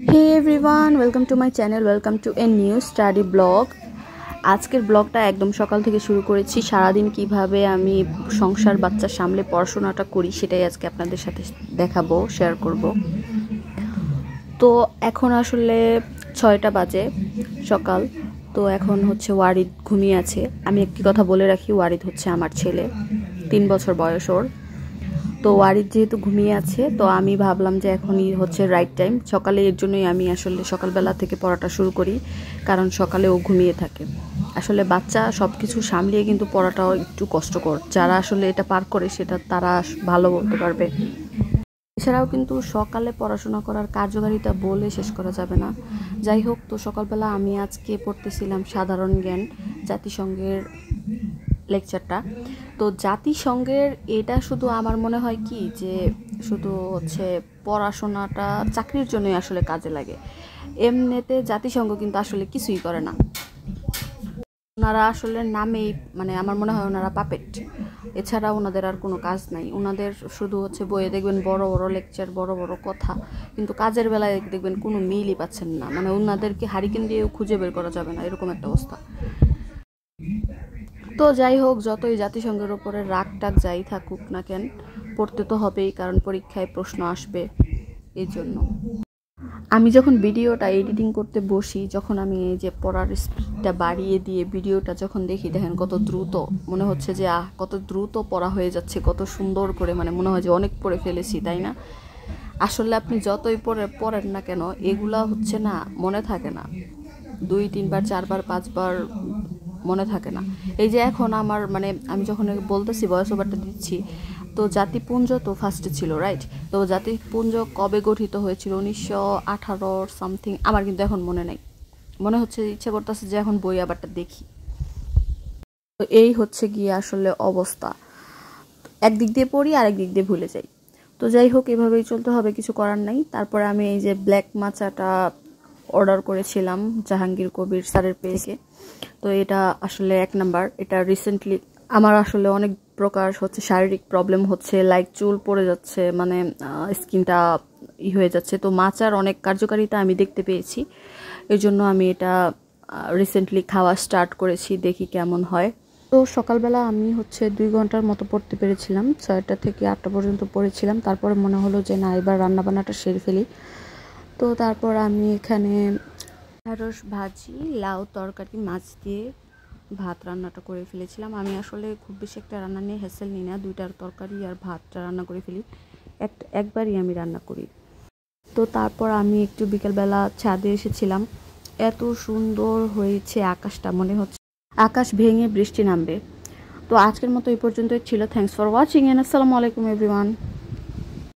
Hey everyone, welcome to my channel, welcome to a new study blog. আজকের ব্লগটা একদম সকাল থেকে শুরু করেছি। সারাদিন কিভাবে আমি সংসার বাচ্চা সামলে পড়াশোনাটা করি সেটাই আজকে আপনাদের সাথে দেখাবো, শেয়ার করব। তো এখন আসলে 6টা বাজে সকাল। তো এখন হচ্ছে ওয়ারিদ ঘুমিয়ে আছে। আমি একটি কথা বলে রাখি, ওয়ারিদ হচ্ছে আমার ছেলে, 3 বছর বয়স ওর। তো ওয়ারিদ যেহেতু ঘুমিয়ে আছে, তো আমি ভাবলাম যে এখনই হচ্ছে রাইট টাইম সকালে। এর জন্যই আমি আসলে সকালবেলা থেকে পড়াটা শুরু করি, কারণ সকালে ও ঘুমিয়ে থাকে। আসলে বাচ্চা সব কিছু সামলিয়ে কিন্তু পড়াটাও একটু কষ্টকর। যারা আসলে এটা পার করে সেটা তারা ভালো বলতে পারবে। এছাড়াও কিন্তু সকালে পড়াশোনা করার কার্যকারিতা বলে শেষ করা যাবে না। যাই হোক, তো সকালবেলা আমি আজকে পড়তেছিলাম সাধারণ জ্ঞান, জাতিসংঘের লেকচারটা। তো জাতিসংঘের এটা শুধু আমার মনে হয় কি যে শুধু হচ্ছে পড়াশোনাটা চাকরির জন্যই আসলে কাজে লাগে। এমনিতে জাতিসংঘ কিন্তু আসলে কিছুই করে না। ওনারা আসলে নামেই, মানে আমার মনে হয় ওনারা পাপেট, এছাড়া ওনাদের আর কোনো কাজ নাই। ওনাদের শুধু হচ্ছে বইয়ে দেখবেন বড় বড় লেকচার, বড় বড় কথা, কিন্তু কাজের বেলায় দেখবেন কোনো মিলই পাচ্ছেন না। মানে ওনাদেরকে হারিকেন দিয়েও খুঁজে বের করা যাবে না, এরকম একটা অবস্থা। তো যাই হোক, যতই জাতিসংঘের ওপরে রাগ টাগ যাই থাকুক না কেন, পড়তে তো হবেই, কারণ পরীক্ষায় প্রশ্ন আসবে। এই জন্য আমি যখন ভিডিওটা এডিটিং করতে বসি, যখন আমি এই যে পড়ার স্পিডটা বাড়িয়ে দিয়ে ভিডিওটা যখন দেখি, দেখেন কত দ্রুত মনে হচ্ছে যে কত দ্রুত পড়া হয়ে যাচ্ছে, কত সুন্দর করে, মানে মনে হয় যে অনেক পড়ে ফেলেছি, তাই না? আসলে আপনি যতই পড়েন না কেন, এগুলা হচ্ছে না, মনে থাকে না। 2-3 বার 4 বার 5 বার মনে থাকে না। এই যে এখন আমার, মানে আমি যখন বলতেছি, ভয়েস ওভারটা দিচ্ছি, তো জাতিপুঞ্জ তো ফার্স্টে ছিল, রাইট? তো জাতিপুঞ্জ কবে গঠিত হয়েছিল? 1918 সামথিং, আমার কিন্তু এখন মনে নেই। মনে হচ্ছে, ইচ্ছে করতেছে যে এখন বই আবারটা দেখি। তো এই হচ্ছে গিয়ে আসলে অবস্থা, একদিক দিয়ে পড়ি আর একদিক দিয়ে ভুলে যাই। তো যাই হোক, এভাবেই চলতে হবে, কিছু করার নাই। তারপরে আমি এই যে ব্ল্যাক মাচাটা অর্ডার করেছিলাম জাহাঙ্গীর কবির স্যারের পেজে। তো এটা আসলে 1 নাম্বার। এটা রিসেন্টলি আমার আসলে অনেক প্রকার হচ্ছে শারীরিক প্রবলেম হচ্ছে, লাইক চুল পড়ে যাচ্ছে, মানে স্কিনটা হয়ে যাচ্ছে। তো মাচার অনেক কার্যকারিতা আমি দেখতে পেয়েছি, এর জন্য আমি এটা রিসেন্টলি খাওয়া স্টার্ট করেছি, দেখি কেমন হয়। তো সকালবেলা আমি হচ্ছে 2 ঘন্টার মতো পড়তে পেরেছিলাম, 6টা থেকে 8টা পর্যন্ত পড়েছিলাম। তারপরে মনে হলো যে না, এবার রান্নাবান্নাটা সেরে ফেলি। তো তারপর আমি এখানে ঢেঁড়স ভাজি, লাউ তরকারি, মাছ দিয়ে ভাত রান্নাটা করে ফেলেছিলাম। আমি আসলে খুব বেশি একটা রান্না নিয়ে হ্যাসেল নিই না, 2টার তরকারি আর ভাতটা রান্না করে ফেলি, একবারই আমি রান্না করি। তো তারপর আমি একটু বিকেলবেলা ছাদে এসেছিলাম। এত সুন্দর হয়েছে আকাশটা, মনে হচ্ছে আকাশ ভেঙে বৃষ্টি নামবে। তো আজকের মতো এই পর্যন্তই ছিল। থ্যাঙ্কস ফর ওয়াচিং এন্ড আসসালামু আলাইকুম এভরিওয়ান।